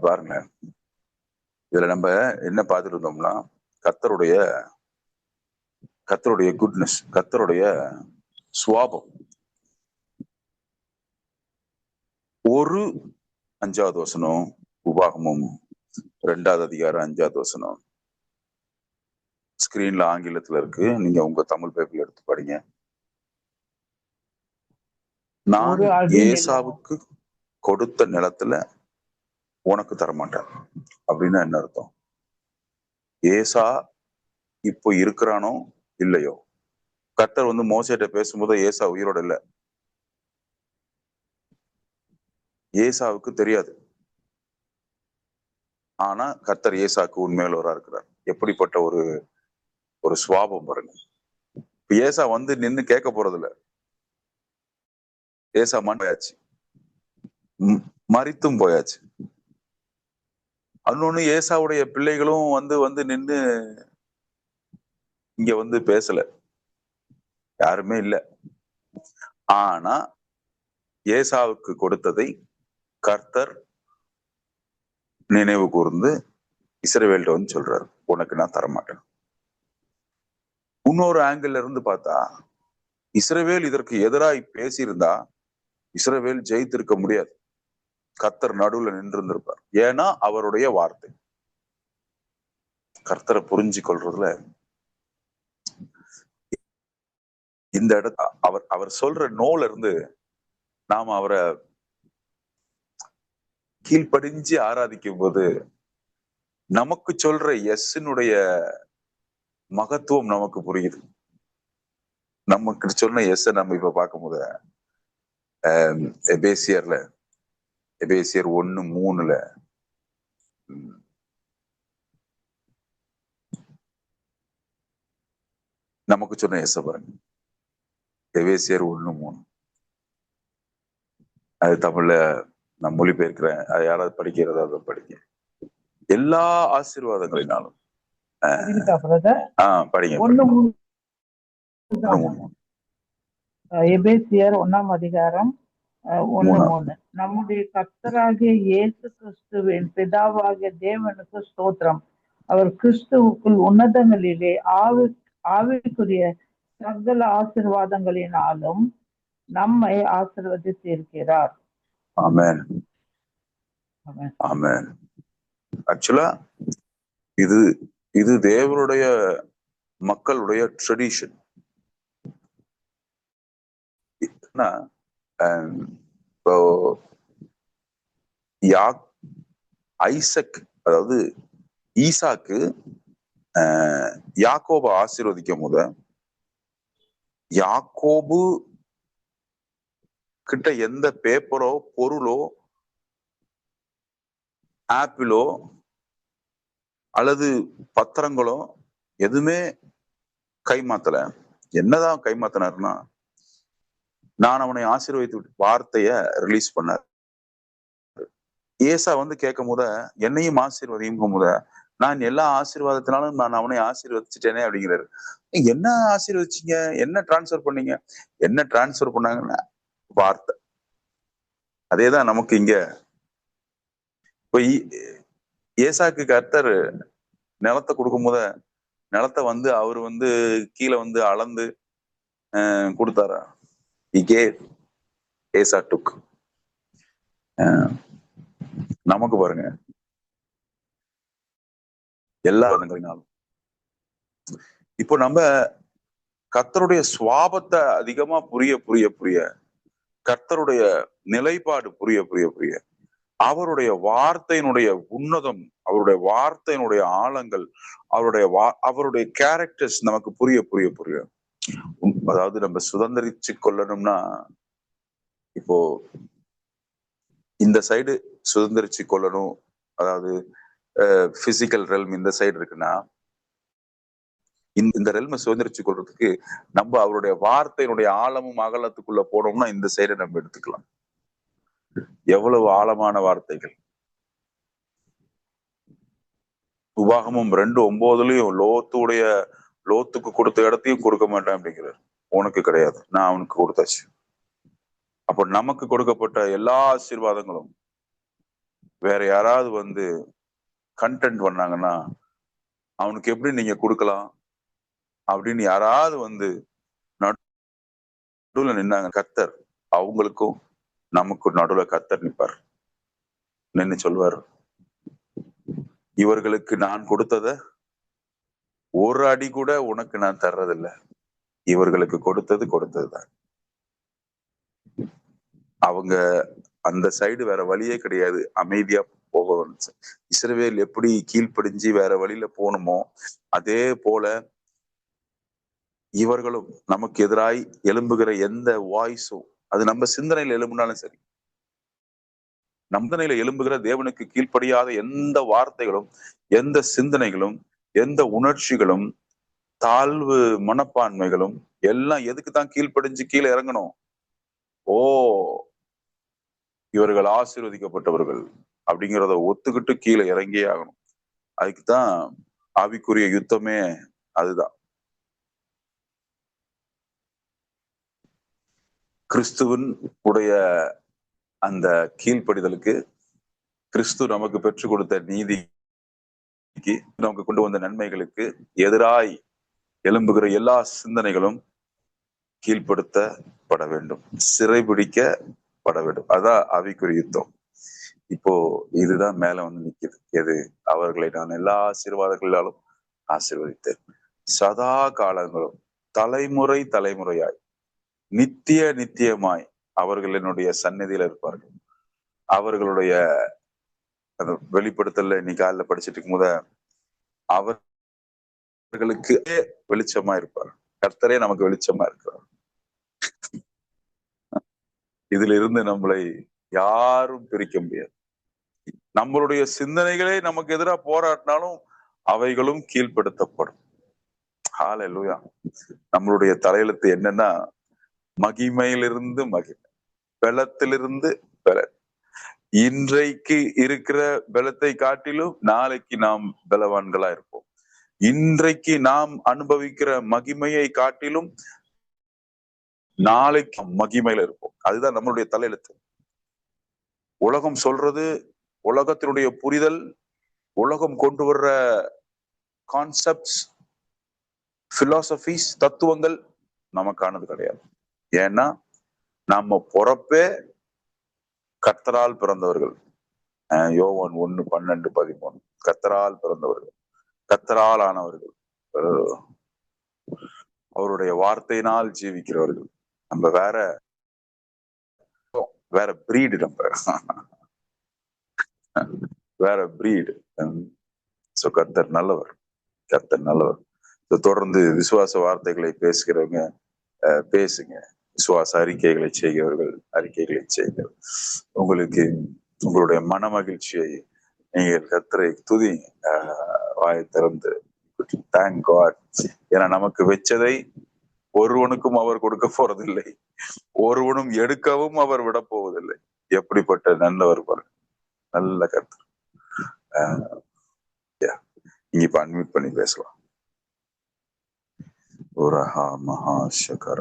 பாருங்க, இதுல நம்ம என்ன பார்த்துட்டு இருந்தோம்னா கர்த்தருடைய குட்னஸ், கர்த்தருடைய சுவாபம். ஒரு 5வது வசனம், உபாகமும் 2வது அதிகாரம் 5வது வசனம். ஸ்கிரீன்ல ஆங்கிலத்துல இருக்கு, நீங்க உங்க தமிழ் பைபிள் எடுத்து படிங்க. நான் ஏசாவுக்கு கொடுத்த நிலத்துல உனக்கு தரமாட்டேன் அப்படின்னா என்ன அர்த்தம்? ஏசா இப்போ இருக்கிறானோ இல்லையோ, கர்த்தர் மோசேட்ட பேசும்போது ஏசா உயிரோட இல்ல, ஏசாவுக்கு தெரியாது. ஆனா கர்த்தர் ஏசாக்கு உண்மையுள்ளவரா இருக்கிறார். எப்படிப்பட்ட ஒரு சுவாபம் பாருங்க. ஏசா நின்னு கேட்க போறது இல்ல, ஏசா போயாச்சு, மரித்தும் போயாச்சு. இன்னொன்னு, ஏசாவுடைய பிள்ளைகளும் வந்து நின்னு இங்க பேசல, யாருமே இல்ல. ஆனா ஏசாவுக்கு கொடுத்ததை கர்த்தர் நினைவு கூர்ந்து இஸ்ரவேல்ட்ட சொல்றாரு, உனக்கு நான் தரமாட்டேன். இன்னொரு ஆங்கிள் இருந்து பார்த்தா, இஸ்ரவேல் இதற்கு எதிராய் பேசியிருந்தா இஸ்ரவேல் ஜெயித்திருக்க முடியாது. கர்த்தர் நடுவுல நின்று இருந்திருப்பார். ஏன்னா அவருடைய வார்த்தை. கர்த்தரை புரிஞ்சு கொள்றதுல இந்த இடத்த அவர் சொல்ற நோல இருந்து நாம அவரை கீழ்ப்படிஞ்சு ஆராதிக்கும் போது நமக்கு சொல்ற எஸ்னுடைய மகத்துவம் நமக்கு புரியுது. நமக்கு சொன்ன எஸ் நம்ம இப்ப பார்க்கும் போது எபேசியர் 1:3 நமக்கு சொன்ன எஸ் பாருங்க. எபேசியர் 1:3 அது தமிழ்ல நான் மொழிபெயர்க்கிறேன், அது யாராவது படிக்கிறதா அதை படிக்க. எல்லா ஆசீர்வாதங்களினாலும் படிங்க. எபேசியர் 1ஆம் அதிகாரம் 1:3. நம்முடைய கர்த்தராகிய இயேசு கிறிஸ்துவின் பிதாவாகிய தேவனுக்கு ஸ்தோத்திரம். அவர் கிறிஸ்துவுக்குள் உன்னதங்களிலே ஆவிக்குரிய சகல ஆசீர்வாதங்களினாலும் நம்மை ஆசீர்வதித்திருக்கிறார். ஆமென், ஆமென். ஆக்சுவலா இது தேவனுடைய மக்களுடைய ட்ரெடிஷன். இப்போ ஐசக், அதாவது ஈசாக்கு யாக்கோப ஆசீர்வதிக்கும் போது யாக்கோபு கிட்ட எந்த பேப்பரோ பொருளோ ஆப்பிளோ அல்லது பத்திரங்களோ எதுவுமே கைமாத்தல. என்னதான் கைமாத்தினாருன்னா, நான் அவனை ஆசீர்வதித்து வார்த்தைய ரிலீஸ் பண்ணார். ஏசா கேட்கும் போத என்னையும் ஆசீர்வதிக்கும் போத நான் எல்லா ஆசீர்வாதத்தினாலும் நான் அவனை ஆசீர்வதிச்சுட்டேனே அப்படிங்கிறாரு. என்ன ஆசீர்வதிச்சீங்க? என்ன டிரான்ஸ்பர் பண்ணீங்க? என்ன டிரான்ஸ்பர் பண்ணாங்கன்னா வார்த்தை. அதேதான் நமக்கு இங்க இப்போ ஏசாக்கு கர்த்தர் நிலத்தை கொடுக்கும் போத நிலத்தை அவரு கீழே அளந்து கொடுத்தாரா? ஏசா டுக். நமக்கு பாருங்க, எல்லா விதங்களினாலும் இப்போ நம்ம கர்த்தருடைய சுவாபத்தை அதிகமா புரிய புரிய புரிய, கர்த்தருடைய நிலைப்பாடு புரிய புரிய புரிய, அவருடைய வார்த்தையினுடைய உன்னதம், அவருடைய வார்த்தையினுடைய ஆழங்கள், அவருடைய கேரக்டர்ஸ் நமக்கு புரிய புரிய புரிய, அதாவது நம்ம சுதந்திரிச்சு கொள்ளணும்னா, இப்போ இந்த சைடு சுதந்திரிச்சு கொள்ளணும், அதாவது பிசிக்கல் ரெல்ம் இந்த சைடு இருக்குன்னா, இந்த ரெல்மை சுதந்திரிச்சு கொள்றதுக்கு நம்ம அவருடைய வார்த்தையினுடைய ஆழமும் அகலத்துக்குள்ள போனோம்னா இந்த சைடை நம்ம எடுத்துக்கலாம். எவ்வளவு ஆழமான வார்த்தைகள்! உபாகமும் 2:9 லோத்துக்கு கொடுத்த இடத்தையும் கொடுக்க மாட்டேன் அப்படிங்கிறார். உனக்கு கிடையாது, நான் அவனுக்கு கொடுத்தாச்சு. அப்போ நமக்கு கொடுக்கப்பட்ட எல்லா ஆசீர்வாதங்களும் வேற யாராவது கண்டென்ட் பண்ணாங்கன்னா அவனுக்கு எப்படி நீங்க கொடுக்கலாம் அப்படின்னு யாராவது நடுவுல நின்னாங்க, கர்த்தர் அவங்களுக்கும் நமக்கு நடுவுல கர்த்தர் நிப்பார். நின்னு சொல்வார், இவர்களுக்கு நான் கொடுத்தத ஒரு அடி கூட உனக்கு நான் தர்றதில்லை, இவர்களுக்கு கொடுத்ததுதான். அவங்க அந்த சைடு வேற வழியே கிடையாது, அமைதியா போக. இஸ்ரவேல் எப்படி கீழ்ப்படிஞ்சு வேற வழியில போகணுமோ அதே போல இவர்களும் நமக்கு எதிராய் எழும்புகிற எந்த வாய்ஸும், அது நம்ம சிந்தனையில எழும்புனாலும் சரி, சிந்தனையில எழும்புகிற தேவனுக்கு கீழ்ப்படியாத எந்த வார்த்தைகளும், எந்த சிந்தனைகளும், எந்த உணர்ச்சிகளும், தாழ்வு மனப்பான்மைகளும் எல்லாம் எதுக்கு தான் கீழ்ப்படிஞ்சு கீழே இறங்கணும்? ஓ, இவர்கள் ஆசீர்வதிக்கப்பட்டவர்கள் அப்படிங்கிறத ஒத்துக்கிட்டு கீழே இறங்கியே ஆகணும். அதுக்குதான் ஆவிக்குரிய யுத்தமே அதுதான். கிறிஸ்துவின் உடைய அந்த கீழ்ப்படிதலுக்கு, கிறிஸ்து நமக்கு பெற்றுக் கொடுத்த நீதிக்கு, நமக்கு கொண்டு வந்த நன்மைகளுக்கு எதிராய் எழும்புகிற எல்லா சிந்தனைகளும் கீழ்ப்படுத்தப்பட வேண்டும், சிறைபிடிக்கப்பட வேண்டும். அதான் ஆவிக்குரிய யுத்தம். இப்போ இதுதான் மேல நிக்குது. எது? அவர்களை நான் எல்லா ஆசீர்வாதங்களாலும் ஆசீர்வதித்தேன், சதா காலங்களும் தலைமுறை தலைமுறையாய் நித்தியமாய் அவர்கள் என்னுடைய சந்நிதியில இருப்பார்கள். அவர்களுடைய வெளிப்படுத்தல இன்னைக்கு காலைல படிச்சுட்டு இருக்கும் போத அவர்களுக்கு வெளிச்சமா இருப்பார். கர்த்தரே நமக்கு வெளிச்சமா இருக்கிறார். இதுல இருந்து நம்மளை யாரும் பிரிக்க முடியாது. நம்மளுடைய சிந்தனைகளே நமக்கு எதிராக போராட்டினாலும் அவைகளும் கீழ்ப்படுத்தப்படும். ஹல்லேலூயா. நம்மளுடைய தலையெழுத்து என்னன்னா, மகிமையிலிருந்து மகிமை, பலத்திலிருந்து பலன். இன்றைக்கு இருக்கிற பலத்தை காட்டிலும் நாளைக்கு நாம் பலவான்களா இருப்போம். இன்றைக்கு நாம் அனுபவிக்கிற மகிமையை காட்டிலும் நாளைக்கு மகிமையில இருப்போம். அதுதான் நம்மளுடைய தலையெழுத்து. உலகம் சொல்றது, உலகத்தினுடைய புரிதல், உலகம் கொண்டு வர்ற கான்செப்ட்ஸ், பிலாசபிஸ், தத்துவங்கள் நமக்கானது கிடையாது. ஏன்னா நம்ம பொறப்பே கர்த்தரால் பிறந்தவர்கள். யோவான் 1:12-13, கர்த்தரால் பிறந்தவர்கள், கர்த்தரால் ஆனவர்கள், அவருடைய வார்த்தையினால் ஜீவிக்கிறவர்கள். நம்ம வேற பிரீடு, நம்ம வேற பிரீடு. சோ கர்த்தர் நல்லவர், கர்த்தர் நல்லவர். தொடர்ந்து விசுவாச வார்த்தைகளை பேசுகிறவங்க பேசுங்க, விசுவாச அறிக்கைகளை செய்கிறவர்கள் அறிக்கைகளை செய்யுங்கள். உங்களுக்கு உங்களுடைய மன மகிழ்ச்சியை நீங்கள் கர்த்தரை துதி, வாயை திறந்து தேங்க் காட். ஏன்னா நமக்கு வெச்சதை ஒருவனுக்கும் அவர் கொடுக்க போறதில்லை, ஒருவனும் எடுக்கவும் அவர் விட போவதில்லை. எப்படிப்பட்ட நல்லவர் பாருங்க, நல்ல கர்த்தர். நீங்க இப்ப அன்மியூட் பண்ணி பேசலாம். ஒரு மகா சகர